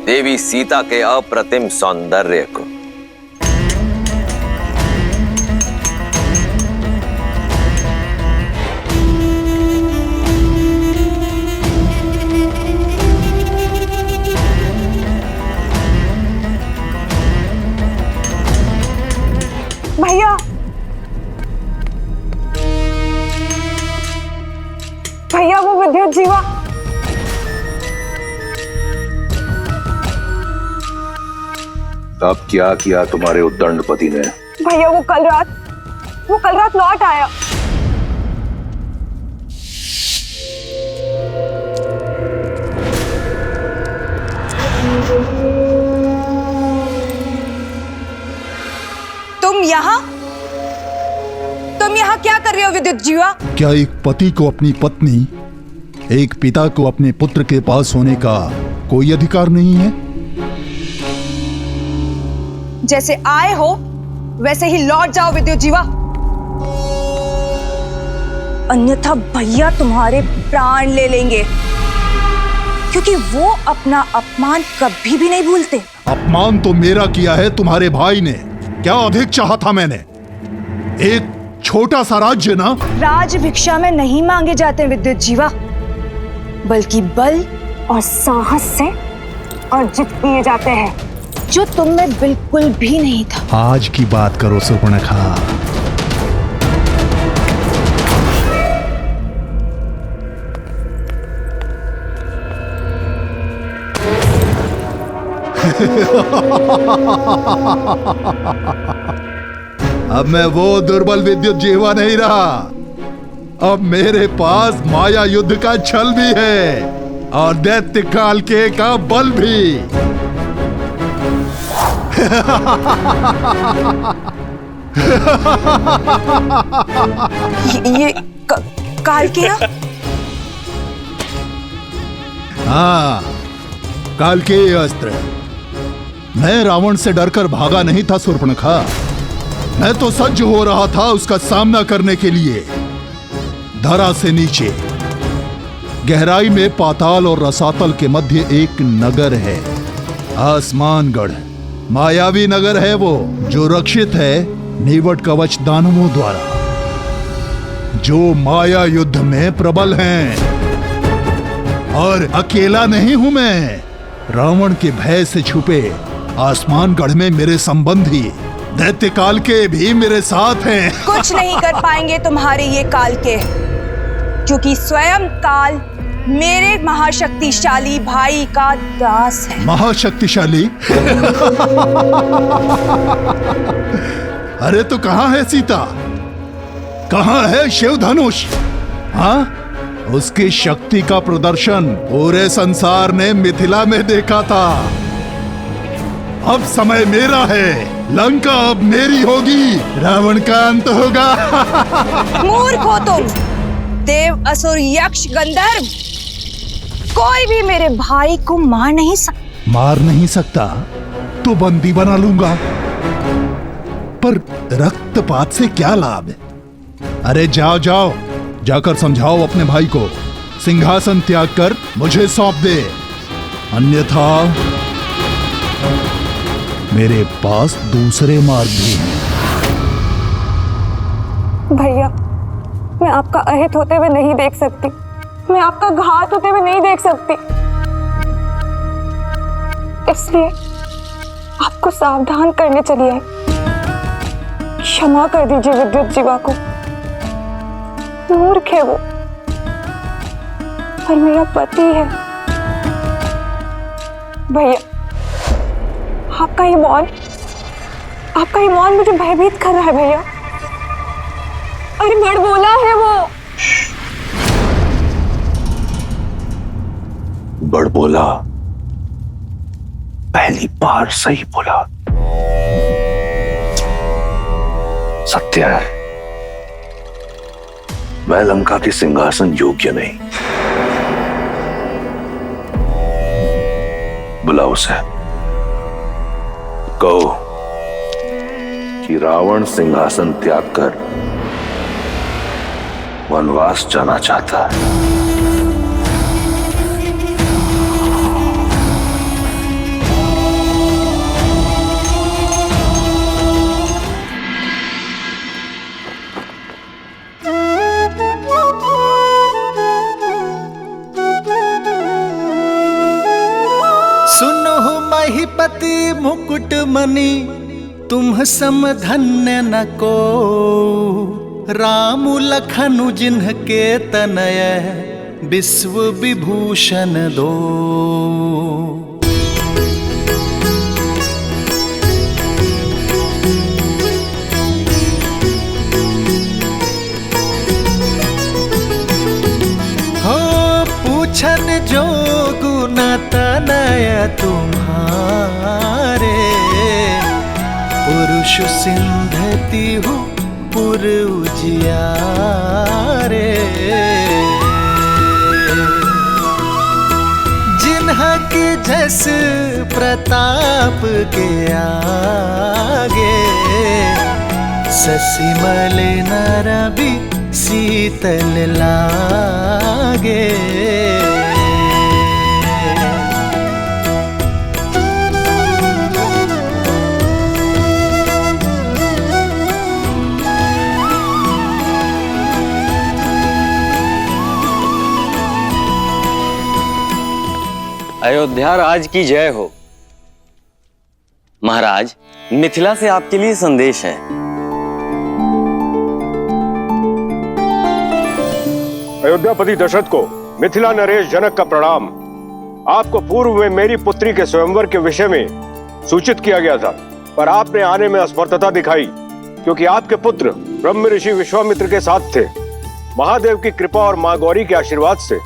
M: देवी सीता के अप्रतिम सौंदर्य को।
J: भैया, भैया वो विद्युत जीवा।
K: अब क्या किया तुम्हारे उद्दंडपति ने?
J: भैया वो कल रात लौट आया। तुम यहाँ क्या कर रहे हो विद्युत जीवा?
N: क्या एक पति को अपनी पत्नी, एक पिता को अपने पुत्र के पास होने का कोई अधिकार नहीं है?
J: जैसे आए हो वैसे ही लौट जाओ विद्युत जीवा, अन्यथा भैया तुम्हारे प्राण ले लेंगे, क्योंकि वो अपना अपमान कभी भी नहीं भूलते।
N: अपमान तो मेरा किया है तुम्हारे भाई ने, क्या अधिक चाहा था मैंने? एक छोटा सा राज्य ना।
J: राज भिक्षा में नहीं मांगे जाते विद्युत जीवा, बल्कि बल और साहस से अर्जित किए जाते हैं, जो तुम में बिल्कुल भी नहीं था।
N: आज की बात करो सुपर्णखा। अब मैं वो दुर्बल विद्युत जीवा नहीं रहा, अब मेरे पास माया युद्ध का छल भी है और दैत्य काल के का बल भी।
J: ये काल के?
N: हाँ, काल के अस्त्र। मैं रावण से डरकर भागा नहीं था शूर्पणखा, मैं तो सज्ज हो रहा था उसका सामना करने के लिए। धरा से नीचे गहराई में पाताल और रसातल के मध्य एक नगर है, आसमानगढ़। मायावी नगर है वो, जो रक्षित है नीवट कवच दानवों द्वारा, जो माया युद्ध में प्रबल हैं। और अकेला नहीं हूं मैं, रावण के भय से छुपे आसमानगढ़ में मेरे संबंधी दैत्य काल के भी मेरे साथ हैं।
J: कुछ नहीं कर पाएंगे तुम्हारे ये काल के, क्योंकि स्वयं काल मेरे महाशक्तिशाली भाई का दास है।
N: महाशक्तिशाली? अरे तो कहां है सीता, कहां है शिव धनुष? हाँ, उसकी शक्ति का प्रदर्शन पूरे संसार ने मिथिला में देखा था। अब समय मेरा है, लंका अब मेरी होगी, रावण का अंत होगा।
O: मूर्ख हो तुम, देव असुर यक्ष गंधर्व, कोई भी मेरे भाई को मार नहीं सकता।
N: मार नहीं सकता तो बंदी बना लूंगा, पर रक्तपात से क्या लाभ है? अरे जाओ जाओ, जाकर समझाओ अपने भाई को, सिंहासन त्याग कर मुझे सौंप दे, अन्यथा मेरे पास दूसरे मार्ग भी हैं।
H: भैया, मैं आपका अहित होते हुए नहीं देख सकती, मैं आपका घात होते हुए नहीं देख सकती, इसलिए आपको सावधान करने चली आई। क्षमा कर दीजिए विद्युत जीवा को, मूर्ख है वो, पर मेरा पति है। भैया, आपका ये मौन मुझे भयभीत कर रहा है भैया। अरे बड़बोला है वो।
K: बड़बोला, पहली बार सही बोला। सत्य है, मैं लंका के सिंहासन योग्य नहीं। बुलाओ उसे, कहो कि रावण सिंहासन त्याग कर वनवास जाना चाहता है।
L: सुनो महिपति मुकुट मणि, तुम सम धन्य न को, राम लखनु जिन्हके तनय विश्व विभूषण दो। हो पूछन जो गुण तनय तुम्हारे, पुरुष सिंधति हूँ पुर उजियारे। जिन्हके जस प्रताप के आगे, ससिमल नर भी शीतल लागे।
P: अयोध्या राज की जय हो। महाराज, मिथिला से आपके लिए संदेश है।
A: अयोध्यापति दशरथ को मिथिला नरेश जनक का प्रणाम। आपको पूर्व में मेरी पुत्री के स्वयंवर के विषय में सूचित किया गया था, पर आपने आने में असमर्थता दिखाई, क्योंकि आपके पुत्र ब्रह्म ऋषि विश्वामित्र के साथ थे। महादेव की कृपा और मां गौरी के आशीर्वाद से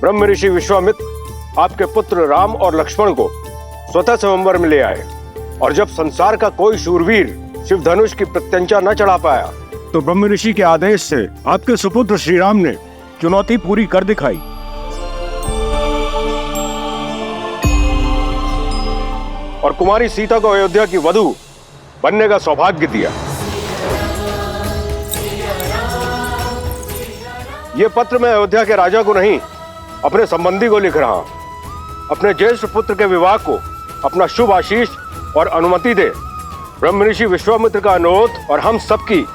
A: ब्रह्म ऋषि विश्वामित्र आपके पुत्र राम और लक्ष्मण को स्वतः स्वयंवर में ले आए, और जब संसार का कोई शूरवीर शिव धनुष की प्रत्यंचा न चढ़ा पाया, तो ब्रह्म ऋषि के आदेश से आपके सुपुत्र श्री राम ने चुनौती पूरी कर दिखाई। और कुमारी सीता को अयोध्या की वधू बनने का सौभाग्य दिया। यह पत्र मैं अयोध्या के राजा को नहीं, अपने संबंधी को लिख रहा हूं। अपने ज्येष्ठ पुत्र के विवाह को अपना शुभ आशीष और अनुमति दे। ब्रह्म ऋषि विश्वामित्र का अनुरोध और हम सबकी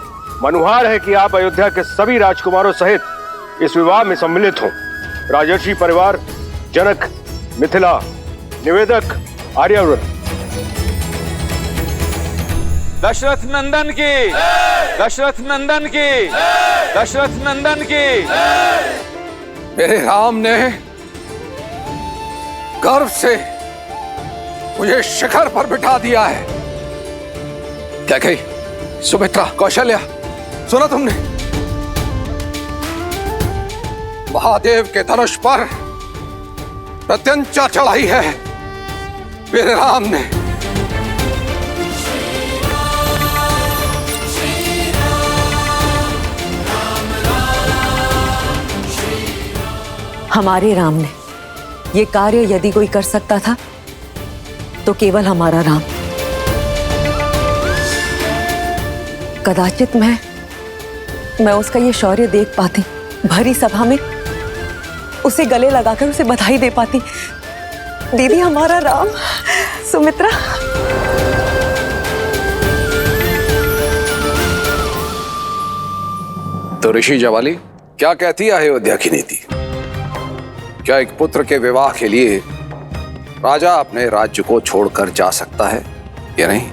A: मनुहार है कि आप अयोध्या के सभी राजकुमारों सहित इस विवाह में सम्मिलित हों। राजर्षि परिवार, जनक, मिथिला, निवेदक, आर्यावर्त।
B: दशरथ नंदन की, दशरथ नंदन की, दशरथ नंदन की। मेरे राम ने गर्व से मुझे शिखर पर बिठा दिया है। क्या कही सुमित्रा, कौशल्या, सुना तुमने?
K: महादेव के धनुष पर प्रत्यंचा चढ़ाई है मेरे राम ने।
Q: हमारे राम ने ये कार्य यदि कोई कर सकता था तो केवल हमारा राम। कदाचित मैं उसका ये शौर्य देख पाती, भरी सभा में उसे गले लगाकर उसे बधाई दे पाती। दीदी हमारा राम। सुमित्रा,
K: तो ऋषि जवाली क्या कहती है अयोध्या की नीति? क्या एक पुत्र के विवाह के लिए राजा अपने राज्य को छोड़कर जा सकता है या नहीं?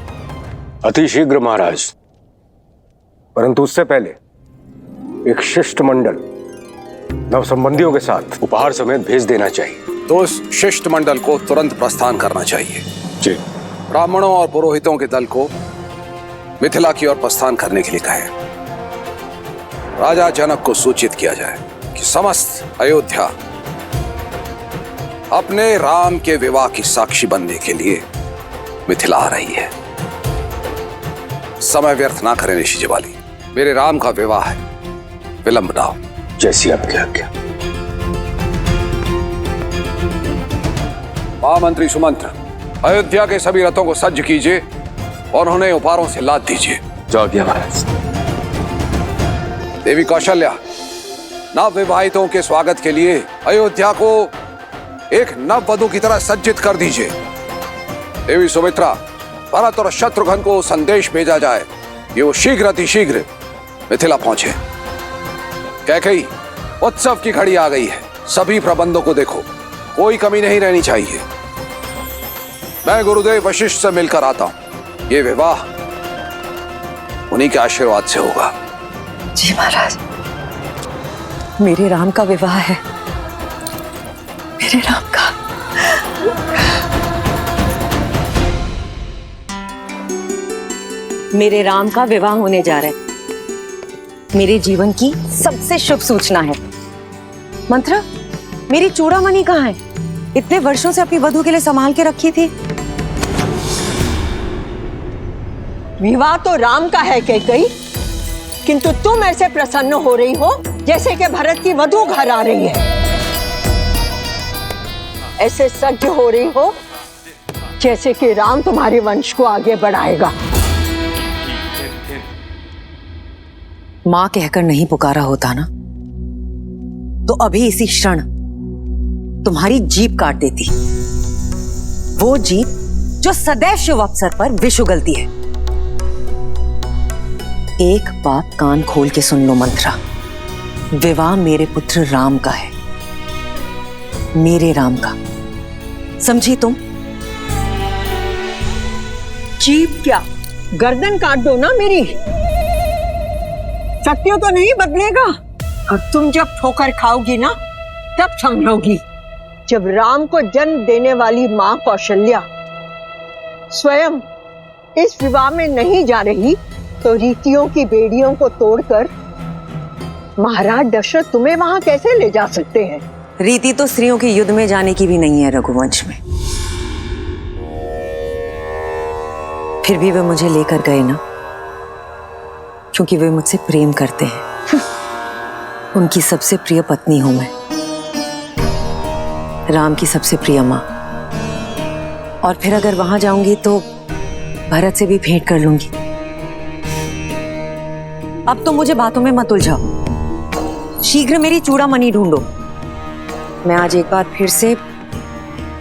A: अति शीघ्र महाराज, परंतु उससे पहले एक शिष्टमंडल नवसंबंधियों के साथ उपहार समेत भेज देना चाहिए।
K: तो उस शिष्टमंडल को तुरंत प्रस्थान करना चाहिए।
A: जी।
K: ब्राह्मणों और पुरोहितों के दल को मिथिला की ओर प्रस्थान करने के लिए कहें। राजा जनक को सूचित किया जाए कि समस्त अयोध्या अपने राम के विवाह की साक्षी बनने के लिए मिथिला आ रही है। समय व्यर्थ ना करें ऋषि जवाली, मेरे राम का विवाह है, विलंब ना हो।
A: जैसी आपकी आज्ञा।
K: महामंत्री सुमंत्र, अयोध्या के सभी रथों को सज्ज कीजिए और उन्हें उपहारों से लाद दीजिए।
A: जाओ दिया महाराज।
K: देवी कौशल्या, नव विवाहितों के स्वागत के लिए अयोध्या को एक नव वधु की तरह सज्जित कर दीजिए। देवी सुमित्रा, भरत और शत्रुघ्न को संदेश भेजा जाए कि वो शीघ्र अतिशीघ्र मिथिला पहुंचे। कैकेयी, उत्सव की घड़ी आ गई है, सभी प्रबंधों को देखो, कोई कमी नहीं रहनी चाहिए। मैं गुरुदेव वशिष्ठ से मिलकर आता हूं। ये विवाह उन्हीं के आशीर्वाद से होगा।
Q: जी महाराज, मेरे राम का विवाह है, मेरे राम का। मेरे राम का विवाह होने जा रहा है। मेरे जीवन की सबसे शुभ सूचना है। मंत्रा, मेरी चूड़ामणि कहाँ है? इतने वर्षों से अपनी वधु के लिए संभाल के रखी थी।
R: विवाह तो राम का है कैकेयी, किंतु तुम ऐसे प्रसन्न हो रही हो जैसे कि भरत की वधु घर आ रही है। ऐसे सज्ज हो रही हो जैसे कि राम तुम्हारे वंश को आगे बढ़ाएगा।
Q: मां कहकर नहीं पुकारा होता ना, तो अभी इसी क्षण तुम्हारी जीभ काट देती। वो जीभ जो सदैव शुभ अवसर पर विष उगलती है। एक बात कान खोल के सुन लो मंत्रा, विवाह मेरे पुत्र राम का है, मेरे राम का। समझी तुम?
R: जीभ क्या, गर्दन काट दो ना मेरी। सत्य तो नहीं बदलेगा, और तुम जब ठोकर खाओगी ना तब समझोगी। जब राम को जन्म देने वाली मां कौशल्या स्वयं इस विवाह में नहीं जा रही, तो रीतियों की बेड़ियों को तोड़कर महाराज दशरथ तुम्हें वहां कैसे ले जा सकते हैं?
Q: रीति तो स्त्रियों के युद्ध में जाने की भी नहीं है रघुवंश में। फिर भी वे मुझे लेकर गए ना, क्योंकि वे मुझसे प्रेम करते हैं। उनकी सबसे प्रिय पत्नी हूं मैं, राम की सबसे प्रिय मां। और फिर अगर वहां जाऊंगी तो भरत से भी भेंट कर लूंगी। अब तो मुझे बातों में मत उलझाओ, शीघ्र मेरी चूड़ामणि ढूंढो। मैं आज एक बार फिर से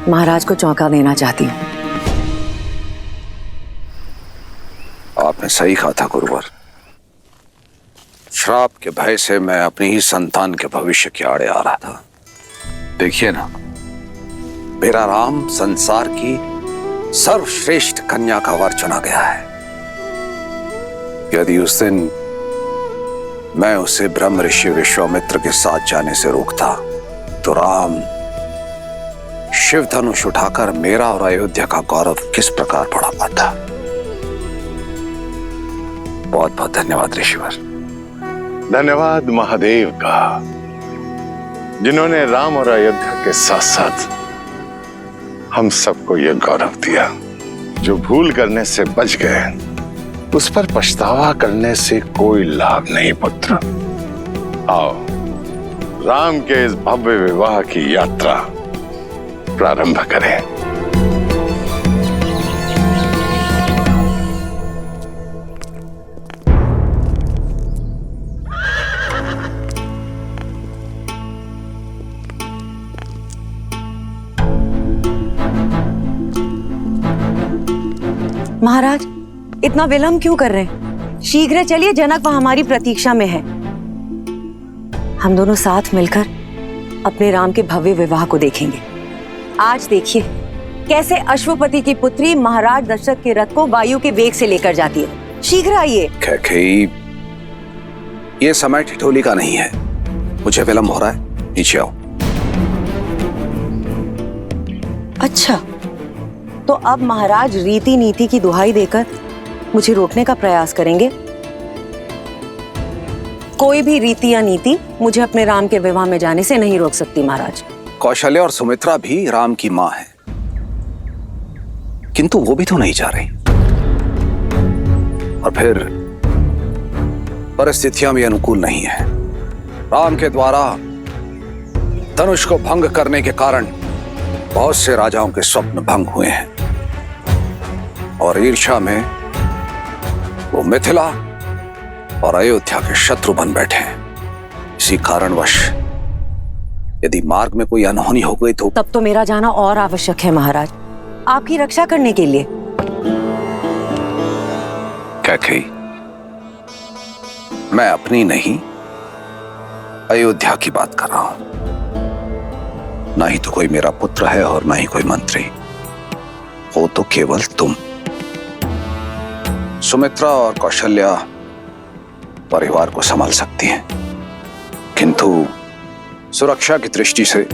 Q: महाराज को चौंका देना चाहती हूँ।
K: आपने सही कहा था गुरुवर। श्राप के भय से मैं अपनी ही संतान के भविष्य के आड़े आ रहा था। देखिए ना, मेरा राम संसार की सर्वश्रेष्ठ कन्या का वर चुना गया है। यदि उस दिन मैं उसे ब्रह्म ऋषि विश्वामित्र के साथ जाने से रोकता, तो राम शिव धनुष उठाकर मेरा और अयोध्या का गौरव किस प्रकार बढ़ा पाता। बहुत बहुत धन्यवाद ऋषिवर।
E: धन्यवाद महादेव का।
K: जिन्होंने राम और अयोध्या के साथ साथ हम सबको यह गौरव दिया। जो भूल करने से बच गए उस पर पछतावा करने से कोई लाभ नहीं पुत्र। आओ राम के इस भव्य विवाह की यात्रा प्रारंभ करें।
Q: महाराज, इतना विलंब क्यों कर रहे हैं? शीघ्र चलिए, जनक वह हमारी प्रतीक्षा में है। हम दोनों साथ मिलकर अपने राम के भव्य विवाह को देखेंगे। आज देखिए कैसे अश्वपति की पुत्री महाराज दशरथ के रथ को वायु के वेग से लेकर जाती है। शीघ्र आइए।
K: कैकेयी, ये समय ठिठोली का नहीं है, मुझे विलंब हो रहा है, नीचे आओ।
Q: अच्छा, तो अब महाराज रीति नीति की दुहाई देकर मुझे रोकने का प्रयास करेंगे। कोई भी रीति या नीति मुझे अपने राम के विवाह में जाने से नहीं रोक सकती महाराज।
K: कौशल्या और सुमित्रा भी राम की मां है, किंतु वो भी तो नहीं जा रही। और फिर परिस्थितियां भी अनुकूल नहीं है। राम के द्वारा धनुष को भंग करने के कारण बहुत से राजाओं के स्वप्न भंग हुए हैं और ईर्ष्या में वो मिथिला और अयोध्या के शत्रु बन बैठे हैं। इसी कारणवश यदि मार्ग में कोई अनहोनी हो गई तो
Q: तब तो मेरा जाना और आवश्यक है महाराज, आपकी रक्षा करने के लिए।
K: कैकेयी, मैं अपनी नहीं अयोध्या की बात कर रहा हूं। ना ही तो कोई मेरा पुत्र है और ना ही कोई मंत्री, हो तो केवल तुम। सुमित्रा और कौशल्या परिवार को संभाल सकती हैं, किंतु सुरक्षा की दृष्टि से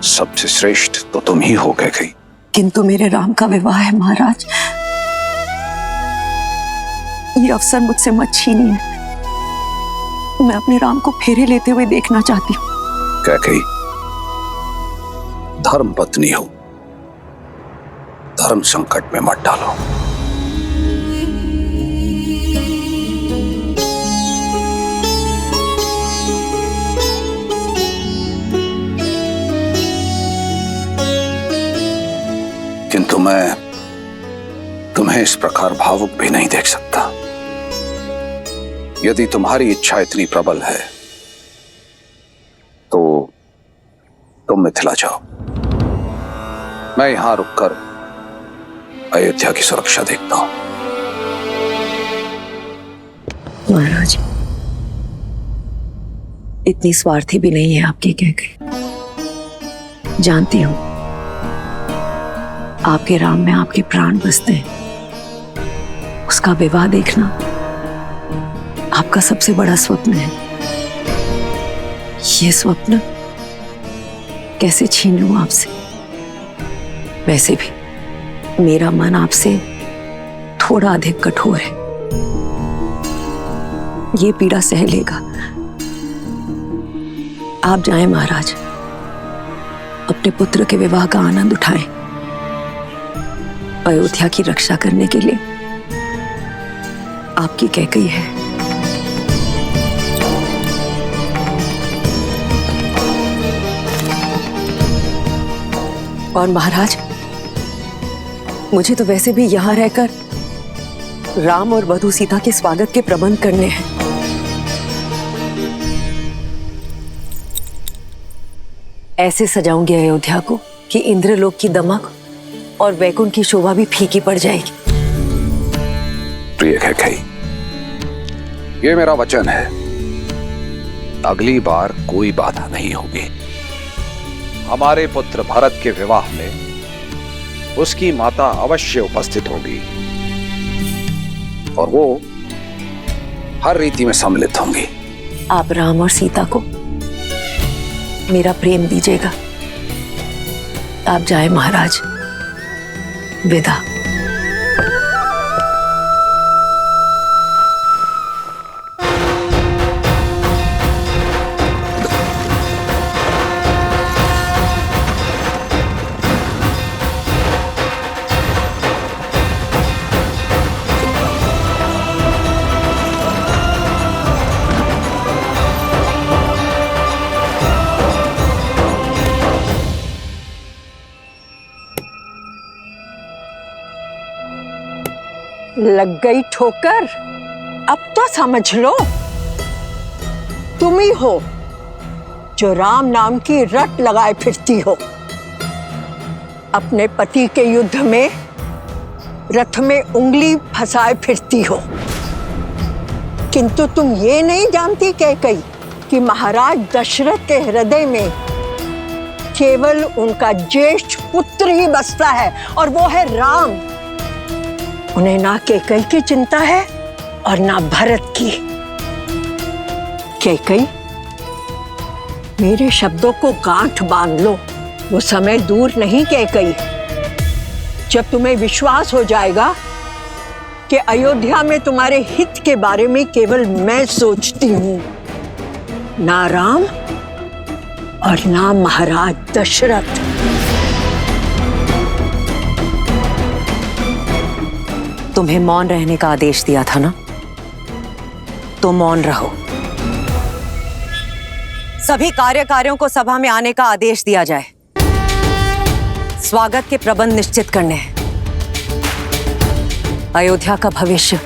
K: सबसे श्रेष्ठ तो तुम ही हो गई।
Q: किंतु मेरे राम का विवाह है महाराज, ये अवसर मुझसे मत छीनिए। मैं अपने राम को फेरे लेते हुए देखना चाहती हूँ।
K: कैकेयी, धर्म पत्नी हो, धर्म संकट में मत डालो। किंतु मैं तुम्हें इस प्रकार भावुक भी नहीं देख सकता। यदि तुम्हारी इच्छा इतनी प्रबल है तो तुम मिथिला जाओ, मैं यहां रुककर अयोध्या की सुरक्षा देखता हूं।
Q: महाराज, इतनी स्वार्थी भी नहीं है आपकी कैकेयी। जानती हूं आपके राम में आपके प्राण बसते हैं। उसका विवाह देखना आपका सबसे बड़ा स्वप्न है। ये स्वप्न कैसे छीन लूं आपसे? वैसे भी मेरा मन आपसे थोड़ा अधिक कठोर है, ये पीड़ा सह लेगा। आप जाएं महाराज, अपने पुत्र के विवाह का आनंद उठाएं। अयोध्या की रक्षा करने के लिए आपकी कैकेयी है। और महाराज, मुझे तो वैसे भी यहां रहकर राम और वधू सीता के स्वागत के प्रबंध करने हैं। ऐसे सजाऊंगी अयोध्या को कि इंद्रलोक की दमक और वैकुंठ की शोभा भी फीकी पड़ जाएगी।
K: प्रिय कैकेयी, ये मेरा वचन है, अगली बार कोई बाधा नहीं होगी। हमारे पुत्र भरत के विवाह में उसकी माता अवश्य उपस्थित होगी और वो हर रीति में सम्मिलित होंगी।
Q: आप राम और सीता को मेरा प्रेम दीजिएगा। आप जाए महाराज, विदा।
R: लग गई ठोकर? अब तो समझ लो, तुम ही हो जो राम नाम की रट लगाए फिरती हो। अपने पति के युद्ध में रथ में उंगली फंसाए फिरती हो, किंतु तुम ये नहीं जानती कैकई कि महाराज दशरथ के हृदय में केवल उनका ज्येष्ठ पुत्र ही बसता है, और वो है राम। उन्हें ना कैकई की चिंता है और ना भरत की। कैकई, मेरे शब्दों को गांठ बांध लो, वो समय दूर नहीं कैकई जब तुम्हें विश्वास हो जाएगा कि अयोध्या में तुम्हारे हित के बारे में केवल मैं सोचती हूं, ना राम और ना महाराज दशरथ।
Q: तुम्हें मौन रहने का आदेश दिया था ना, तो मौन रहो। सभी कार्यकारियों को सभा में आने का आदेश दिया जाए। स्वागत के प्रबंध निश्चित करने हैं। अयोध्या का भविष्य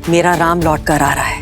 Q: मेरा राम लौट कर आ रहा है।